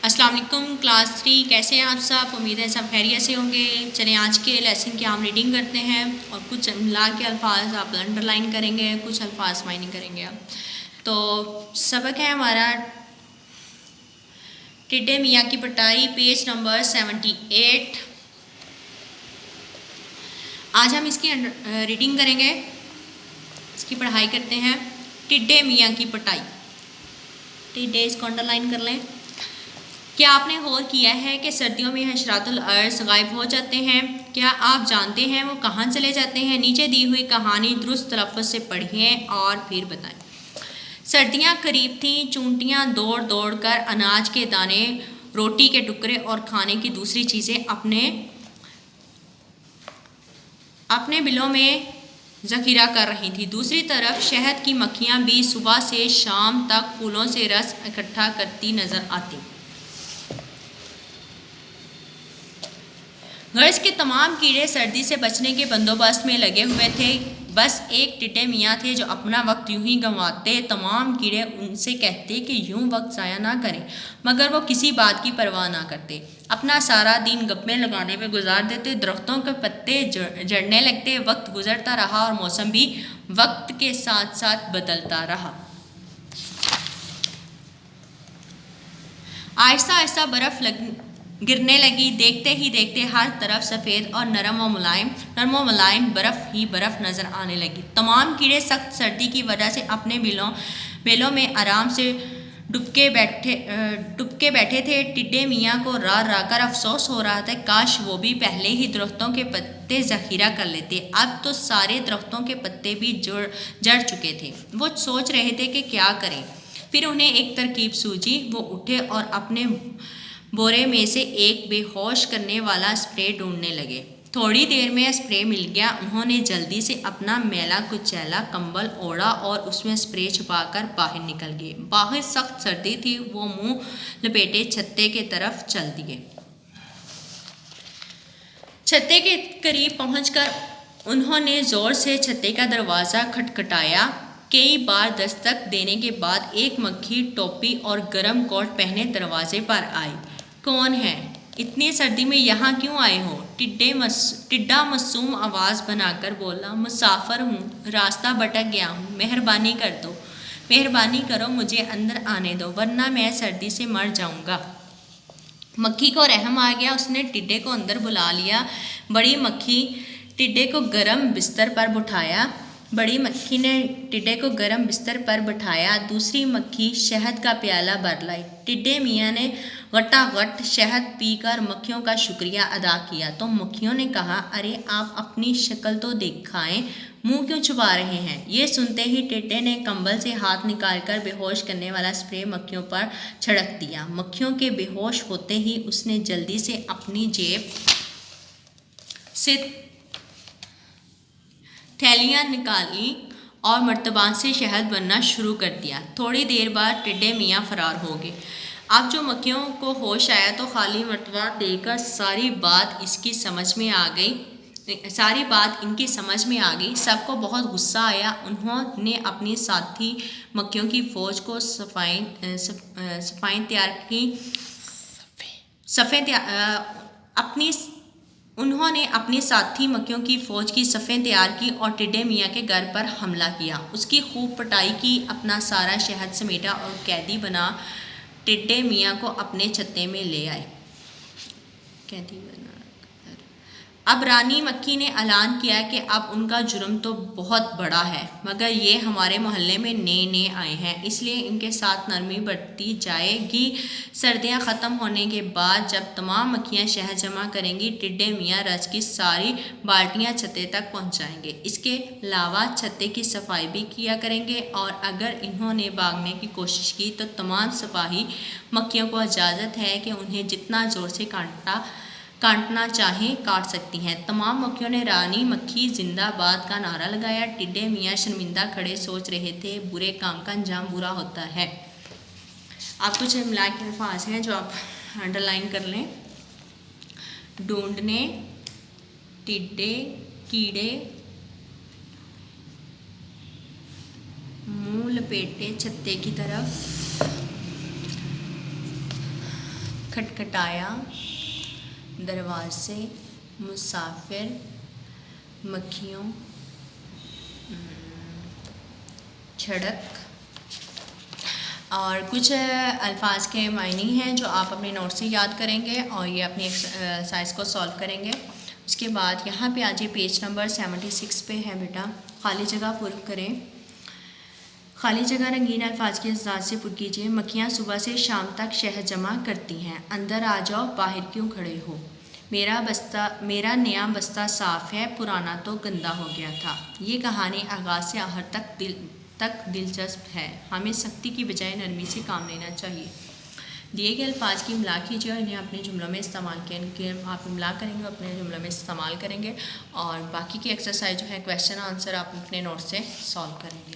अस्सलाम वालेकुम क्लास 3 कैसे हैं आप सब। उम्मीद है सब खैरियत से होंगे। चलें आज के लेसन की हम रीडिंग करते हैं और कुछ मिला के अल्फाज आप अंडरलाइन करेंगे, कुछ अल्फाज माइनिंग करेंगे आप। तो सबक है हमारा टिड्डे मियाँ की पिटाई, पेज नंबर 78। आज हम इसकी रीडिंग करेंगे, इसकी पढ़ाई करते हैं। टिड्डे मियाँ की पिटाई, टिड्डे इसको अंडरलाइन कर लें। क्या आपने गौर किया है कि सर्दियों में हशरातुल अर्ज़ गायब हो जाते हैं? क्या आप जानते हैं वो कहाँ चले जाते हैं? नीचे दी हुई कहानी दुरुस्त तलफ़्फ़ुज़ से पढ़ें और फिर बताएं। सर्दियाँ करीब थीं। चूंटियाँ दौड़ दौड़ कर अनाज के दाने, रोटी के टुकड़े और खाने की दूसरी चीज़ें अपने बिलों में ज़ख़ीरा कर रही थी। दूसरी तरफ शहद की मक्खियाँ भी सुबह से शाम तक फूलों से रस इकट्ठा करती नज़र आती। गर्ज के तमाम कीड़े सर्दी से बचने के बंदोबस्त में लगे हुए थे। बस एक टिड्डे मियाँ थे जो अपना वक्त यूं ही गंवाते। तमाम कीड़े उनसे कहते कि यूं वक्त ज़ाया ना करें, मगर वो किसी बात की परवाह ना करते। अपना सारा दिन गप्पे लगाने में गुजार देते। दरख्तों के पत्ते झड़ने लगते। वक्त गुजरता रहा और मौसम भी वक्त के साथ साथ बदलता रहा। आहिस्ता आहिस्ता बर्फ़ गिरने लगी। देखते ही देखते हर तरफ सफ़ेद और नरम व मुलायम बर्फ़ ही बर्फ़ नज़र आने लगी। तमाम कीड़े सख्त सर्दी की वजह से अपने बेलों में आराम से डुबके बैठे थे। टिड्डे मियाँ को रा कर अफसोस हो रहा था, काश वो भी पहले ही दरख्तों के पत्ते ज़ख़ीरा कर लेते। अब तो सारे दरख्तों के पत्ते भी जड़ चुके थे। वो सोच रहे थे कि क्या करें। फिर उन्हें एक तरकीब सूझी। वो उठे और अपने बोरे में से एक बेहोश करने वाला स्प्रे ढूंढने लगे। थोड़ी देर में स्प्रे मिल गया। उन्होंने जल्दी से अपना मैला कुचैला कंबल ओढ़ा और उसमें स्प्रे छुपाकर बाहर निकल गए। बाहर सख्त सर्दी थी। वो मुंह लपेटे छत्ते के तरफ चल दिए। छत्ते के करीब पहुंचकर उन्होंने ज़ोर से छत्ते का दरवाज़ा खटखटाया। कई बार दस्तक देने के बाद एक मक्खी टोपी और गर्म कोट पहने दरवाजे पर आई। कौन है? इतनी सर्दी में यहाँ क्यों आए हो? टिड्डा मासूम आवाज़ बनाकर बोला। मुसाफिर हूँ, रास्ता भटक गया हूँ, मेहरबानी कर दो, मेहरबानी करो, मुझे अंदर आने दो, वरना मैं सर्दी से मर जाऊँगा। मक्खी को रहम आ गया। उसने टिड्डे को अंदर बुला लिया। बड़ी मक्खी टिड्डे को गर्म बिस्तर पर बिठाया। बड़ी मक्खी ने टिड्डे को गर्म बिस्तर पर बिठाया। दूसरी मक्खी शहद का प्याला भर लाई। टिड्डे मियाँ ने गटागट शहद पीकर मक्खियों का शुक्रिया अदा किया तो मक्खियों ने कहा, अरे आप अपनी शक्ल तो दिखाएं, मुंह क्यों छुपा रहे हैं? ये सुनते ही टिड्डे ने कंबल से हाथ निकालकर बेहोश करने वाला स्प्रे मक्खियों पर छिड़क दिया। मक्खियों के बेहोश होते ही उसने जल्दी से अपनी जेब से थैलियाँ निकाली और मर्तबान से शहद बनना शुरू कर दिया। थोड़ी देर बाद टिड्डे मियाँ फरार हो गए। अब जो मक्खियों को होश आया तो खाली मर्तबा देकर सारी बात इनकी समझ में आ गई। सबको बहुत गुस्सा आया। उन्होंने अपनी साथी मक्खियों की फ़ौज को उन्होंने अपनी साथी मक्खियों की फ़ौज की सफ़ें तैयार की और टिड्डे मियाँ के घर पर हमला किया। उसकी खूब पिटाई की, अपना सारा शहद समेटा और कैदी बना टिड्डे मियाँ को अपने छत्ते में ले आए। कैदी बना अब रानी मक्खी ने ऐलान किया कि अब उनका जुर्म तो बहुत बड़ा है, मगर ये हमारे मोहल्ले में नए आए हैं, इसलिए इनके साथ नरमी बरती जाएगी। सर्दियां ख़त्म होने के बाद जब तमाम मक्खियां शहद जमा करेंगी, टिड्डे मियाँ रस की सारी बाल्टियां छत्ते तक पहुंचाएंगे। इसके अलावा छत्ते की सफाई भी किया करेंगे और अगर इन्होंने भागने की कोशिश की तो तमाम सिपाही मक्खियों को इजाज़त है कि उन्हें जितना ज़ोर से काटना चाहें काट सकती हैं। तमाम मक्खियों ने रानी मक्खी जिंदाबाद का नारा लगाया। टिड्डे मियाँ शर्मिंदा खड़े सोच रहे थे, बुरे काम का अंजाम बुरा होता है। आप कुछ मिला के अल्फाज हैं जो आप अंडरलाइन कर लें। ढूंढने, टिड्डे, कीड़े, मुंह लपेटे छत्ते की तरफ, खटखटाया, दरवाजे, मुसाफिर, मक्खियों, झड़क। और कुछ अल्फाज के मायने हैं जो आप अपने नोट से याद करेंगे और ये अपनी एक्सरसाइज को सॉल्व करेंगे। उसके बाद यहाँ पे आज पेज नंबर 76 पे है बेटा, खाली जगह पुर करें। खाली जगह रंगीन अल्फाज के अंदाज से पुर कीजिए। मक्खियाँ सुबह से शाम तक शहद जमा करती हैं। अंदर आ जाओ, बाहर क्यों खड़े हो। मेरा नया बस्ता साफ़ है, पुराना तो गंदा हो गया था। ये कहानी आगाज़ से आखिर तक दिलचस्प है। हमें सख्ती की बजाय नरमी से काम लेना चाहिए। दिए गए अल्फाज की इमला कीजिए और इन्हें अपने जुमलों में इस्तेमाल करेंगे। आप इमला करेंगे, अपने जुमलों में इस्तेमाल करेंगे और बाकी की एक्सरसाइज जो है क्वेश्चन आंसर आप अपने नोट से सॉल्व करेंगे।